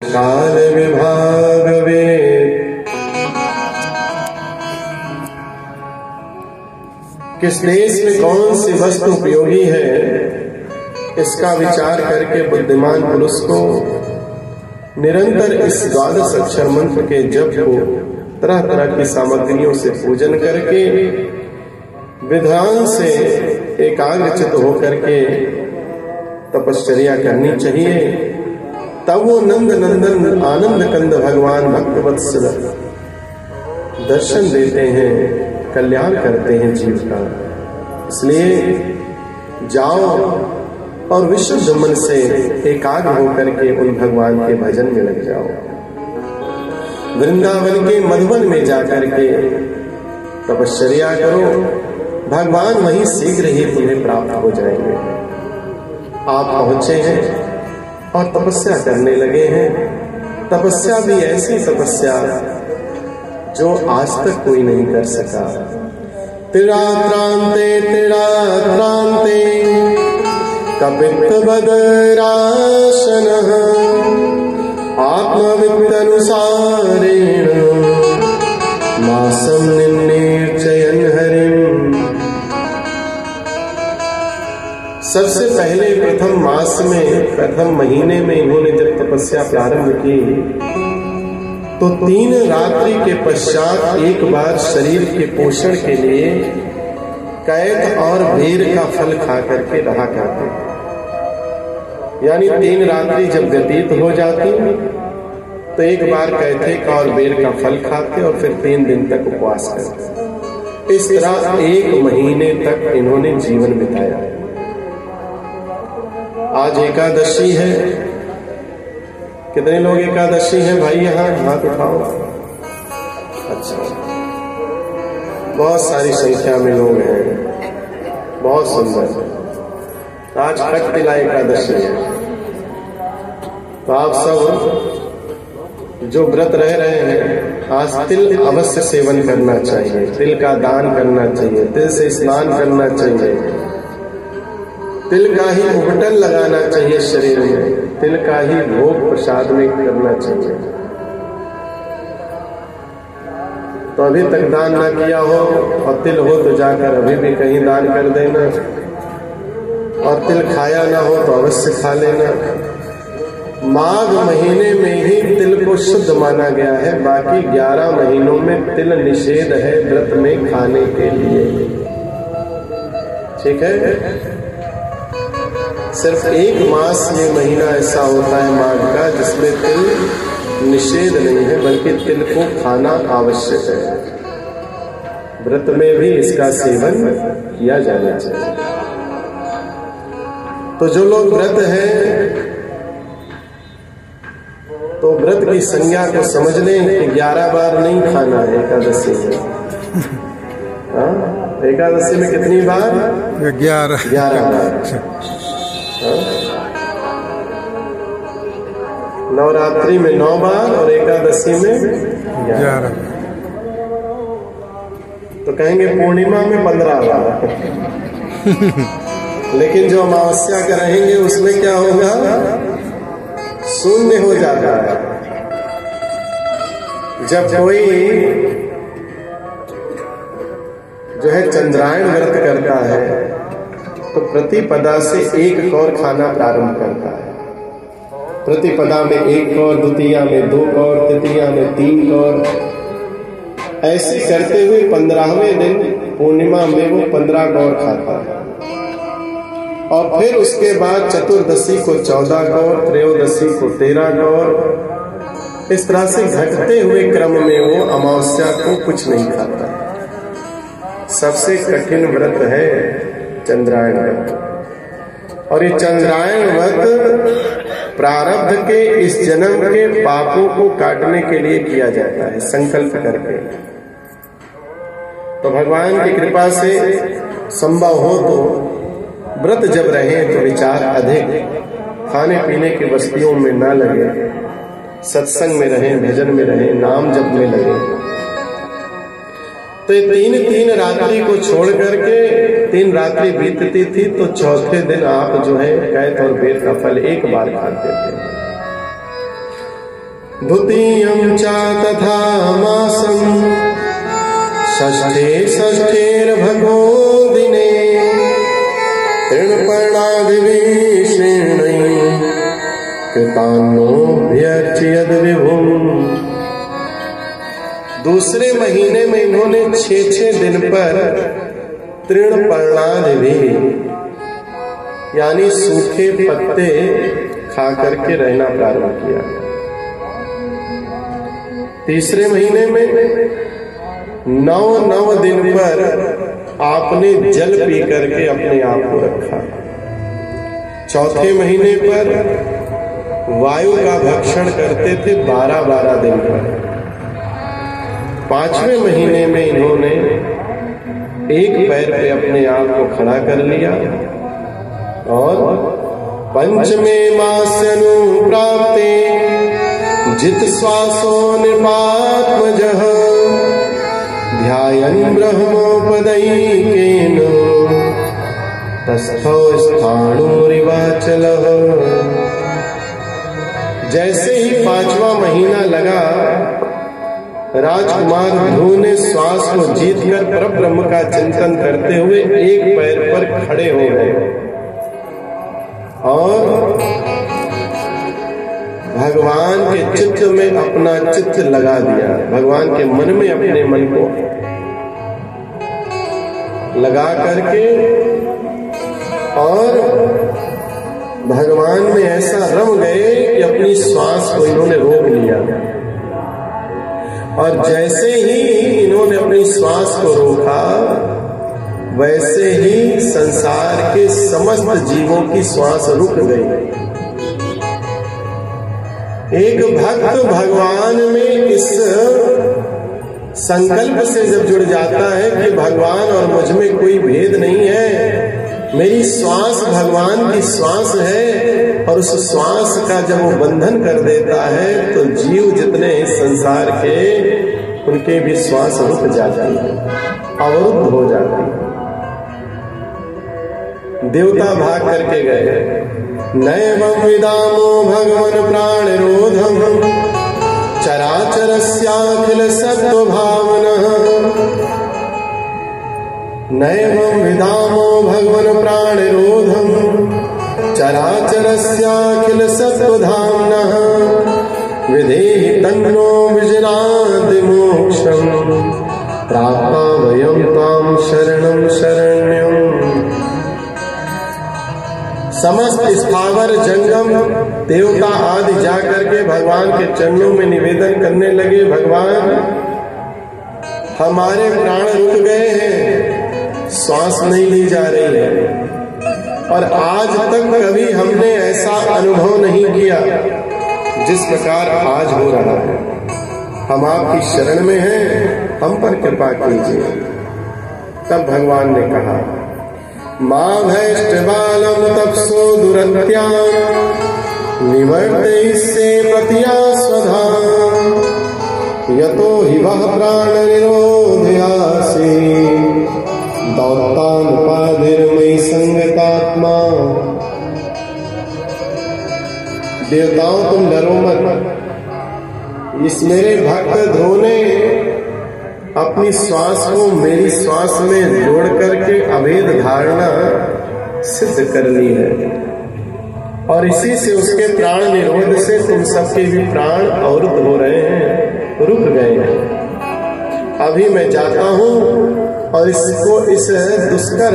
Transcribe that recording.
काल विभाग वेद किस देश में कौन सी वस्तु उपयोगी है, इसका विचार करके बुद्धिमान पुरुष को निरंतर इस द्वादश अक्षर मंत्र के जप को तरह तरह की सामग्रियों से पूजन करके विधान से एकाग्रचित होकर के तपश्चर्या करनी चाहिए। तब वो नंद नंदन आनंद कंद भगवान भक्तवत्सल दर्शन देते हैं, कल्याण करते हैं जीव का। इसलिए जाओ और विशुद्ध मन से एकाग्र होकर के उन भगवान के भजन में लग जाओ। वृंदावन के मधुवन में जाकर के तपश्चर्या करो, भगवान वहीं शीघ्र ही तुम्हें प्राप्त हो जाएंगे। आप पहुंचे हैं और तपस्या करने लगे हैं। तपस्या भी ऐसी तपस्या जो आज तक कोई नहीं कर सका। तिरात्रांते तिरात्रांते कपित बदराशनः आत्मवित्त अनुसारेण मासम निर्चयन हरिम। सबसे पहले प्रथम मास में, प्रथम महीने में इन्होंने जब तपस्या प्रारंभ की तो 3 रात्रि के पश्चात एक बार शरीर के पोषण के लिए कैथ और बेर का फल खा करके रहा करते। यानी 3 रात्रि जब व्यतीत हो जाती तो एक बार कैथे का और बेर का फल खाते और फिर 3 दिन तक उपवास करते। इस तरह 1 महीने तक इन्होंने जीवन बिताया। आज एकादशी है। कितने लोग एकादशी हैं भाई? यहाँ हाथ उठाओ। अच्छा, बहुत सारी संख्या में लोग हैं, बहुत सुंदर। आज कटतिला एकादशी है। तो आप सब जो व्रत रह रहे हैं, आज तिल अवश्य सेवन करना चाहिए, तिल का दान करना चाहिए, तिल से स्नान करना चाहिए, तिल का ही उबटन लगाना चाहिए शरीर में, तिल का ही भोग प्रसाद में करना चाहिए। तो अभी तक दान ना किया हो और तिल हो तो जाकर अभी भी कहीं दान कर देना, और तिल खाया ना हो तो अवश्य खा लेना। माघ महीने में ही तिल को शुद्ध माना गया है, बाकी 11 महीनों में तिल निषेध है व्रत में खाने के लिए। ठीक है? सिर्फ 1 मास ये महीना ऐसा होता है माघ का जिसमें तिल निषेध नहीं है, बल्कि तिल को खाना आवश्यक है। व्रत में भी इसका सेवन किया जाना चाहिए। तो जो लोग व्रत हैं तो व्रत की संज्ञा को समझ लें कि 11 बार नहीं खाना है एकादशी में। एकादशी में कितनी बार? 11 बार। नवरात्रि में 9 बार और एकादशी में 11। तो कहेंगे पूर्णिमा में 15 बार। लेकिन जो अमावस्या का रहेंगे उसमें क्या होगा? शून्य हो जाता है। जब कोई जो है चंद्रायण व्रत करता है तो प्रतिपदा से 1 कौर खाना प्रारंभ करता है। प्रतिपदा में 1 कौर, द्वितीया में 2 कौर, तृतीया में 3 कौर, ऐसे करते हुए 15वें दिन पूर्णिमा में वो 15 कौर खाता है। और फिर उसके बाद चतुर्दशी को 14 कौर, त्रयोदशी को 13 कौर। इस तरह से घटते हुए क्रम में वो अमावस्या को कुछ नहीं खाता। सबसे कठिन व्रत है चंद्रायण व्रत। और ये चंद्रायण व्रत प्रारब्ध के इस जन्म के पापों को काटने के लिए किया जाता है, संकल्प करके। तो भगवान की कृपा से संभव हो तो व्रत जब रहे तो विचार अधिक, खाने पीने की वस्तुओं में ना लगे, सत्संग में रहे, भजन में रहे, नाम जप में लगे। तो ये 3 रात्रि को छोड़ करके 3 रात्रि बीतती थी तो चौथे दिन आप जो है कैथ और बेर का फल एक बार खाते थे। द्वितीयं च तथा मासं षष्ठे षष्ठेर्भगो दिने तृणपर्णादिभिः श्रेणैः कृतान्नोऽभ्यर्चयद् विभुम्। दूसरे महीने में इन्होंने 6-6 दिन पर तृणपर्णादिभिः यानी सूखे पत्ते खा करके रहना प्रारंभ किया। तीसरे महीने में 9 दिन पर आपने जल पी करके अपने आप को रखा। चौथे महीने पर वायु का भक्षण करते थे 12 दिन पर। पांचवें महीने में इन्होंने एक पैर पे अपने आप को खड़ा कर लिया और पंचमे मास्यनुप्राप्ते जित श्वासो नृपात्मजः ध्यायन् ब्रह्मोपदैकेन तस्थौ स्थाणुरिवाचलः। जैसे ही 5वां महीना लगा, राजकुमार ध्रुव ने श्वास को जीतकर परब्रह्म का चिंतन करते हुए एक पैर पर खड़े हो गए और भगवान के चित्त में अपना चित्त लगा दिया। भगवान के मन में अपने मन को लगा करके और भगवान में ऐसा रम गए कि अपनी श्वास को इन्होंने रोक लिया। और जैसे ही इन्होंने अपनी श्वास को रोका, वैसे ही संसार के समस्त जीवों की श्वास रुक गई। एक भक्त भगवान में इस संकल्प से जब जुड़ जाता है कि भगवान और मुझ में कोई भेद नहीं है, मेरी श्वास भगवान की श्वास है, और उस श्वास का जब वो बंधन कर देता है तो जीव जितने संसार के उनके भी श्वास रुक जाती है, अवरुद्ध हो जाती है। देवता भाग करके गए। नैवं विदामो भगवन् प्राणरोधम् चराचरस्याखिल सत्त्वभावनः। नैवं विदामो भगवन् प्राणरोधम् चराचरस्याखिल सत्त्वधाम्नः विधेहि तन्नो विजनाति मोक्षम् प्राप्ता वयं तां शरणं शरण्यम्। समस्त स्थावर जंगम देवता आदि जाकर के भगवान के चरणों में निवेदन करने लगे, भगवान हमारे प्राण रुक गए हैं, श्वास नहीं ली जा रही है, और आज तक कभी हमने ऐसा अनुभव नहीं किया जिस प्रकार आज हो रहा है। हम आपकी शरण में हैं, हम पर कृपा कीजिए। तब भगवान ने कहा, मां भैष्टबालम तपसो दुरत्यां निवर्तयिष्ये प्रतिया स्वधा यतो हि वः प्राण निरोधयासि दौतानुपाधिर्मयि संगतात्मा। देवताओं तुम डरो मत, इस मेरे भक्त ध्रुव ने अपनी श्वास को मेरी श्वास में जोड़ करके अभेद धारणा सिद्ध कर ली है, और इसी से उसके प्राण निरोध से तुम सबके भी प्राण अवरुद्ध हो रहे हैं, रुक गए हैं। अभी मैं जाता हूं और इसको इस दुष्कर